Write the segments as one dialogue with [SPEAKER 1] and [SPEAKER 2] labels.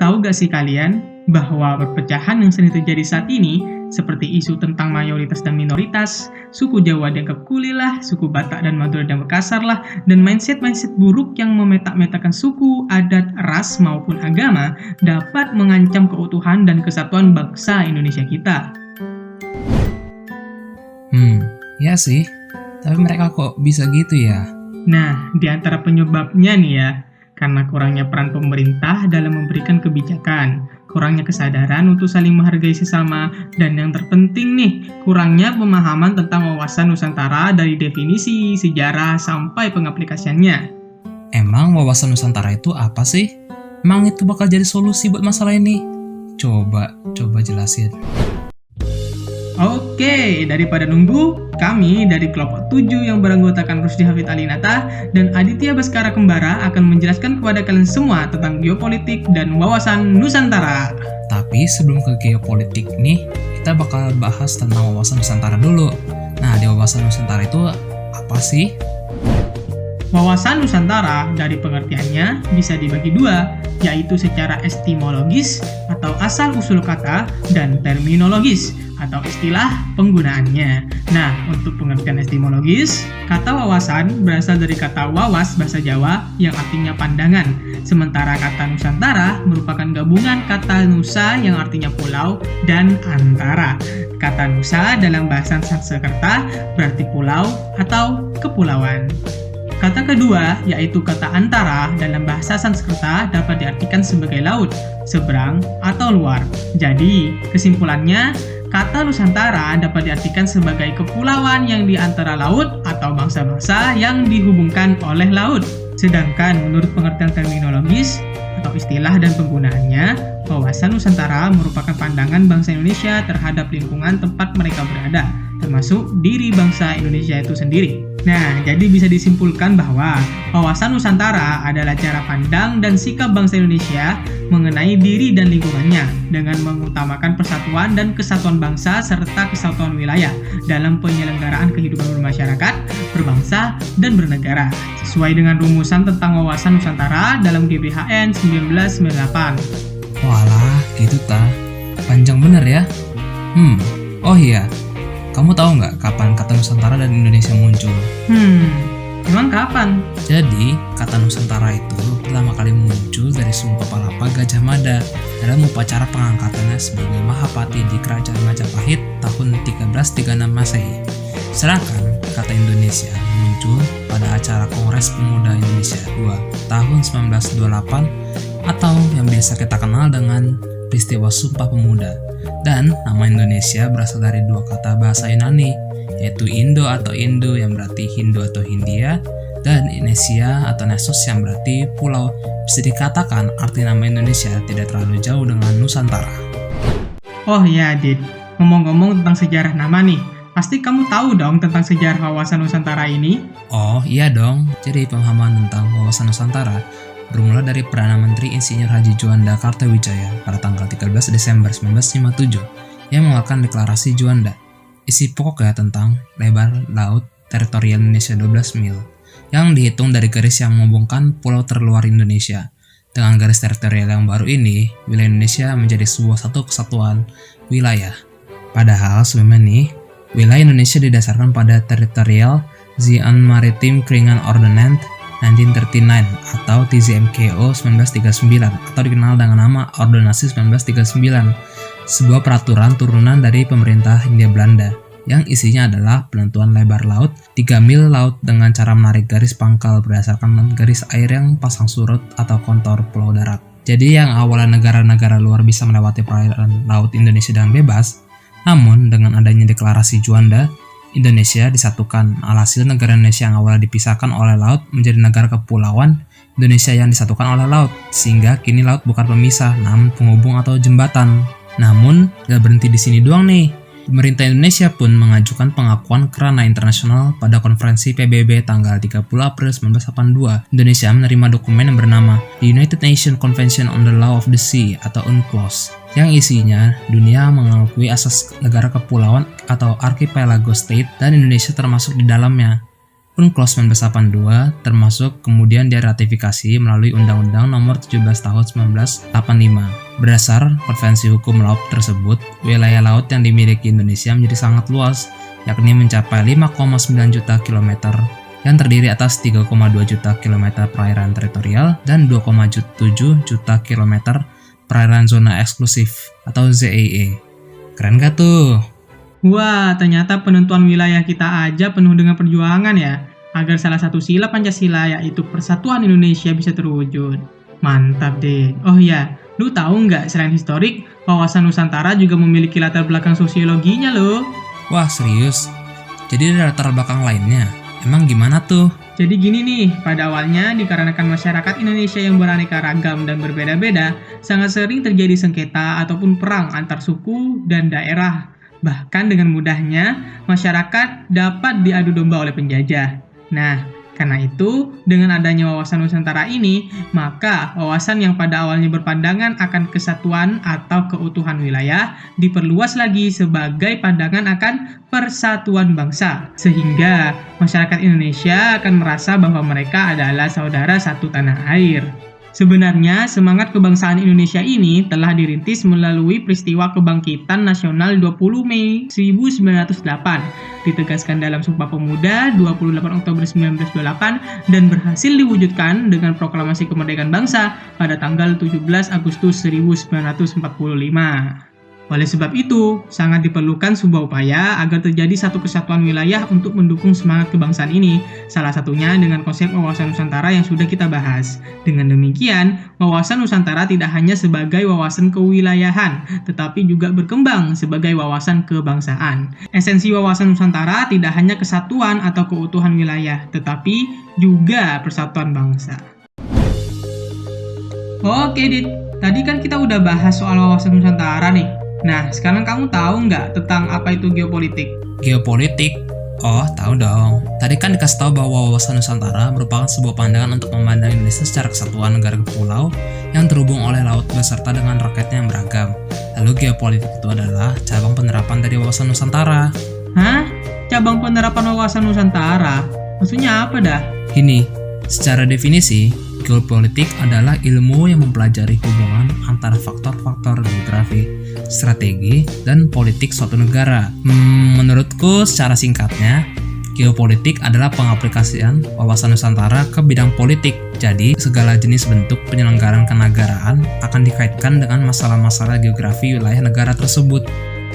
[SPEAKER 1] Tahu gak sih kalian bahwa perpecahan yang sering terjadi saat ini seperti isu tentang mayoritas dan minoritas, suku Jawa dianggap kuli lah, suku Batak dan Madura dianggap kasar lah, dan mindset-mindset buruk yang memetak-metakan suku, adat, ras maupun agama dapat mengancam keutuhan dan kesatuan bangsa Indonesia kita.
[SPEAKER 2] Ya sih. Tapi mereka kok bisa gitu ya?
[SPEAKER 1] Nah, di antara penyebabnya nih ya, karena kurangnya peran pemerintah dalam memberikan kebijakan, kurangnya kesadaran untuk saling menghargai sesama, dan yang terpenting nih, kurangnya pemahaman tentang wawasan Nusantara dari definisi, sejarah, sampai pengaplikasiannya.
[SPEAKER 2] Emang wawasan Nusantara itu apa sih? Emang itu bakal jadi solusi buat masalah ini? Coba jelasin.
[SPEAKER 1] Oke, daripada nunggu, kami dari kelompok 7 yang beranggotakan Rusdi Hafid Alinata dan Aditya Baskara Kembara akan menjelaskan kepada kalian semua tentang geopolitik dan wawasan Nusantara.
[SPEAKER 2] Tapi sebelum ke geopolitik nih, kita bakal bahas tentang wawasan Nusantara dulu. Nah, di wawasan Nusantara itu apa sih?
[SPEAKER 1] Wawasan Nusantara dari pengertiannya bisa dibagi dua, yaitu secara etimologis atau asal-usul kata dan terminologis atau istilah penggunaannya. Nah, untuk pengertian etimologis, kata wawasan berasal dari kata wawas bahasa Jawa yang artinya pandangan. Sementara kata Nusantara merupakan gabungan kata Nusa yang artinya pulau dan antara. Kata Nusa dalam bahasa Sanskerta berarti pulau atau kepulauan. Kata kedua, yaitu kata antara dalam bahasa Sanskerta dapat diartikan sebagai laut, seberang, atau luar. Jadi, kesimpulannya, kata Nusantara dapat diartikan sebagai kepulauan yang di antara laut atau bangsa-bangsa yang dihubungkan oleh laut. Sedangkan menurut pengertian terminologis atau istilah dan penggunaannya, wawasan Nusantara merupakan pandangan bangsa Indonesia terhadap lingkungan tempat mereka berada, termasuk diri bangsa Indonesia itu sendiri. Nah, jadi bisa disimpulkan bahwa wawasan Nusantara adalah cara pandang dan sikap bangsa Indonesia mengenai diri dan lingkungannya dengan mengutamakan persatuan dan kesatuan bangsa serta kesatuan wilayah dalam penyelenggaraan kehidupan bermasyarakat, berbangsa, dan bernegara sesuai dengan rumusan tentang wawasan Nusantara dalam GBHN 1998.
[SPEAKER 2] Walah, gitu ta. Panjang bener ya. Oh iya. Kamu tahu nggak kapan kata Nusantara dan Indonesia muncul?
[SPEAKER 1] Emang kapan?
[SPEAKER 2] Jadi, kata Nusantara itu pertama kali muncul dari Sumpah Palapa Gajah Mada dalam upacara pengangkatannya sebagai Mahapati di Kerajaan Majapahit tahun 1336 Masehi. Sedangkan kata Indonesia muncul pada acara Kongres Pemuda Indonesia II tahun 1928 atau yang biasa kita kenal dengan peristiwa Sumpah Pemuda. Dan nama Indonesia berasal dari dua kata bahasa Yunani, yaitu Indo atau Indo yang berarti Hindu atau Hindia, dan Inesia atau Nesos yang berarti pulau. Bisa dikatakan arti nama Indonesia tidak terlalu jauh dengan Nusantara.
[SPEAKER 1] Oh ya, Dit. Ngomong-ngomong tentang sejarah nama nih, pasti kamu tahu dong tentang sejarah wawasan Nusantara ini?
[SPEAKER 2] Oh iya dong, jadi pemahaman tentang wawasan Nusantara bermula dari Perdana Menteri Insinyur Haji Juanda Kartawijaya pada tanggal 13 Desember 1957 yang mengeluarkan Deklarasi Juanda. Isi pokoknya tentang lebar laut teritorial Indonesia 12 mil yang dihitung dari garis yang menghubungkan pulau terluar Indonesia. Dengan garis teritorial yang baru ini, wilayah Indonesia menjadi satu kesatuan wilayah. Padahal sebelumnya nih, wilayah Indonesia didasarkan pada Territorial Zeeland Maritime Kringan Ordonnance 1939 atau TZMKO 1939 atau dikenal dengan nama Ordonansi 1939, sebuah peraturan turunan dari pemerintah Hindia Belanda yang isinya adalah penentuan lebar laut 3 mil laut dengan cara menarik garis pangkal berdasarkan garis air yang pasang surut atau kontur pulau darat. Jadi yang awalnya negara-negara luar bisa melewati perairan laut Indonesia dengan bebas, namun dengan adanya Deklarasi Juanda, Indonesia disatukan. Alhasil negara Indonesia yang awalnya dipisahkan oleh laut menjadi negara kepulauan Indonesia yang disatukan oleh laut, sehingga kini laut bukan pemisah, namun penghubung atau jembatan. Namun, gak berhenti di sini doang nih. Pemerintah Indonesia pun mengajukan pengakuan kerana internasional pada konferensi PBB tanggal 30 April 1982. Indonesia menerima dokumen yang bernama The United Nations Convention on the Law of the Sea atau UNCLOS, yang isinya dunia mengakui asas negara kepulauan atau archipelago state dan Indonesia termasuk di dalamnya. UNCLOS 1982 termasuk kemudian diratifikasi melalui Undang-Undang Nomor 17 Tahun 1985. Berdasar Konvensi Hukum Laut tersebut, wilayah laut yang dimiliki Indonesia menjadi sangat luas, yakni mencapai 5,9 juta kilometer yang terdiri atas 3,2 juta kilometer perairan teritorial dan 2,7 juta kilometer perairan zona eksklusif atau ZEE. Keren gak tuh?
[SPEAKER 1] Wah, ternyata penentuan wilayah kita aja penuh dengan perjuangan ya, agar salah satu sila Pancasila yaitu Persatuan Indonesia bisa terwujud. Mantap deh. Oh ya, lu tahu nggak selain historik, wawasan Nusantara juga memiliki latar belakang sosiologinya loh.
[SPEAKER 2] Wah, serius? Jadi ada latar belakang lainnya? Emang gimana tuh?
[SPEAKER 1] Jadi gini nih, pada awalnya dikarenakan masyarakat Indonesia yang beraneka ragam dan berbeda-beda, sangat sering terjadi sengketa ataupun perang antar suku dan daerah. Bahkan dengan mudahnya, masyarakat dapat diadu domba oleh penjajah. Nah, karena itu, dengan adanya wawasan Nusantara ini, maka wawasan yang pada awalnya berpandangan akan kesatuan atau keutuhan wilayah diperluas lagi sebagai pandangan akan persatuan bangsa. Sehingga masyarakat Indonesia akan merasa bahwa mereka adalah saudara satu tanah air. Sebenarnya, semangat kebangsaan Indonesia ini telah dirintis melalui peristiwa kebangkitan nasional 20 Mei 1908, ditegaskan dalam Sumpah Pemuda 28 Oktober 1928, dan berhasil diwujudkan dengan Proklamasi Kemerdekaan Bangsa pada tanggal 17 Agustus 1945. Oleh sebab itu, sangat diperlukan sebuah upaya agar terjadi satu kesatuan wilayah untuk mendukung semangat kebangsaan ini, salah satunya dengan konsep wawasan Nusantara yang sudah kita bahas. Dengan demikian, wawasan Nusantara tidak hanya sebagai wawasan kewilayahan, tetapi juga berkembang sebagai wawasan kebangsaan. Esensi wawasan Nusantara tidak hanya kesatuan atau keutuhan wilayah, tetapi juga persatuan bangsa. Oke, Dit. Tadi kan kita udah bahas soal wawasan Nusantara nih. Nah, sekarang kamu tahu nggak tentang apa itu geopolitik?
[SPEAKER 2] Geopolitik? Oh, tahu dong. Tadi kan dikasih tahu bahwa wawasan Nusantara merupakan sebuah pandangan untuk memandang Indonesia secara kesatuan negara pulau yang terhubung oleh laut beserta dengan rakyatnya yang beragam. Lalu geopolitik itu adalah cabang penerapan dari wawasan Nusantara.
[SPEAKER 1] Hah? Cabang penerapan wawasan Nusantara? Maksudnya apa dah?
[SPEAKER 2] Gini, secara definisi, geopolitik adalah ilmu yang mempelajari hubungan antara faktor-faktor geografi, strategi, dan politik suatu negara. Menurutku secara singkatnya, geopolitik adalah pengaplikasian wawasan Nusantara ke bidang politik. Jadi, segala jenis bentuk penyelenggaraan kenegaraan akan dikaitkan dengan masalah-masalah geografi wilayah negara tersebut.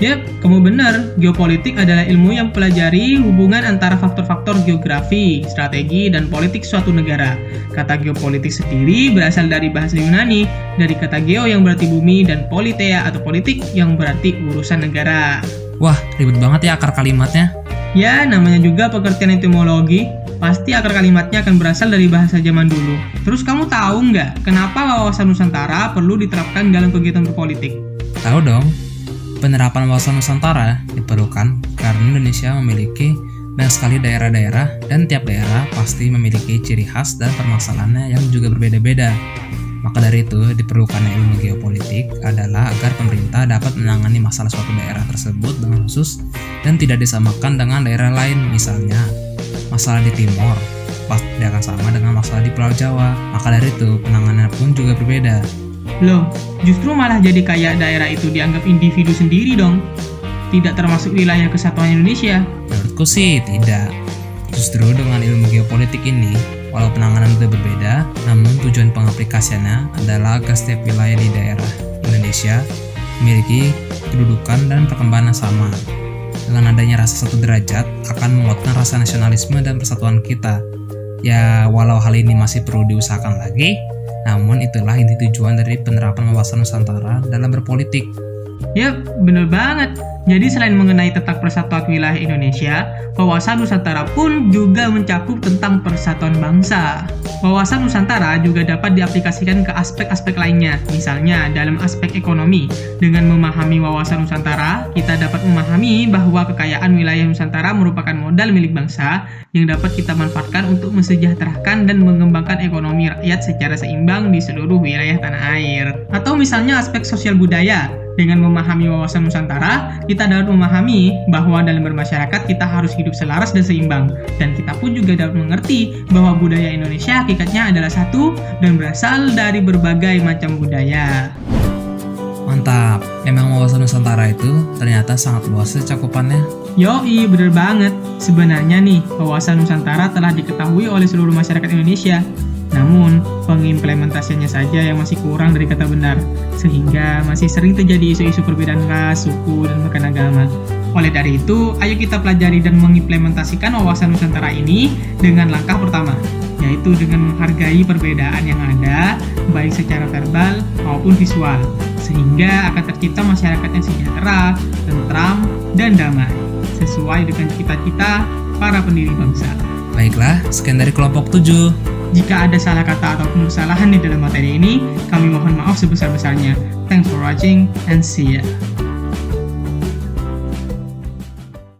[SPEAKER 1] Yap, kamu benar. Geopolitik adalah ilmu yang mempelajari hubungan antara faktor-faktor geografi, strategi, dan politik suatu negara. Kata geopolitik sendiri berasal dari bahasa Yunani, dari kata geo yang berarti bumi dan politea atau politik yang berarti urusan negara.
[SPEAKER 2] Wah, ribet banget ya akar kalimatnya.
[SPEAKER 1] Ya, namanya juga pengertian etimologi. Pasti akar kalimatnya akan berasal dari bahasa zaman dulu. Terus kamu tahu nggak kenapa wawasan Nusantara perlu diterapkan dalam kegiatan berpolitik?
[SPEAKER 2] Tahu dong. Penerapan wawasan Nusantara diperlukan karena Indonesia memiliki banyak sekali daerah-daerah dan tiap daerah pasti memiliki ciri khas dan permasalahannya yang juga berbeda-beda. Maka dari itu diperlukannya ilmu geopolitik adalah agar pemerintah dapat menangani masalah suatu daerah tersebut dengan khusus dan tidak disamakan dengan daerah lain. Misalnya, masalah di Timor pasti tidak akan sama dengan masalah di Pulau Jawa. Maka dari itu penanganannya pun juga berbeda.
[SPEAKER 1] Loh, justru malah jadi kayak daerah itu dianggap individu sendiri dong. Tidak termasuk wilayah kesatuan Indonesia.
[SPEAKER 2] Menurutku sih tidak. Justru dengan ilmu geopolitik ini, walau penanganan itu berbeda, namun tujuan pengaplikasiannya adalah agar setiap wilayah di daerah Indonesia memiliki kedudukan dan perkembangan sama. Dengan adanya rasa satu derajat akan menguatkan rasa nasionalisme dan persatuan kita. Ya, walau hal ini masih perlu diusahakan lagi, namun itulah inti tujuan dari penerapan wawasan Nusantara dalam berpolitik.
[SPEAKER 1] Yap, bener banget. Jadi selain mengenai tentang persatuan wilayah Indonesia, wawasan Nusantara pun juga mencakup tentang persatuan bangsa. Wawasan Nusantara juga dapat diaplikasikan ke aspek-aspek lainnya, misalnya dalam aspek ekonomi. Dengan memahami wawasan Nusantara, kita dapat memahami bahwa kekayaan wilayah Nusantara merupakan modal milik bangsa yang dapat kita manfaatkan untuk mensejahterakan dan mengembangkan ekonomi rakyat secara seimbang di seluruh wilayah tanah air. Atau misalnya aspek sosial budaya. Dengan memahami wawasan Nusantara, kita dapat memahami bahwa dalam bermasyarakat kita harus hidup selaras dan seimbang. Dan kita pun juga dapat mengerti bahwa budaya Indonesia hakikatnya adalah satu dan berasal dari berbagai macam budaya.
[SPEAKER 2] Mantap, emang wawasan Nusantara itu ternyata sangat luas cakupannya.
[SPEAKER 1] Yoi, bener banget. Sebenarnya nih, wawasan Nusantara telah diketahui oleh seluruh masyarakat Indonesia. Namun, pengimplementasiannya saja yang masih kurang dari kata benar, sehingga masih sering terjadi isu-isu perbedaan ras, suku, dan bahkan agama. Oleh dari itu, ayo kita pelajari dan mengimplementasikan wawasan Nusantara ini dengan langkah pertama, yaitu dengan menghargai perbedaan yang ada, baik secara verbal maupun visual, sehingga akan tercipta masyarakat yang sejahtera, tentram, dan damai, sesuai dengan cita-cita para pendiri bangsa.
[SPEAKER 2] Baiklah, sekian dari kelompok 7.
[SPEAKER 1] Jika ada salah kata ataupun kesalahan di dalam materi ini, kami mohon maaf sebesar-besarnya. Thanks for watching and see ya.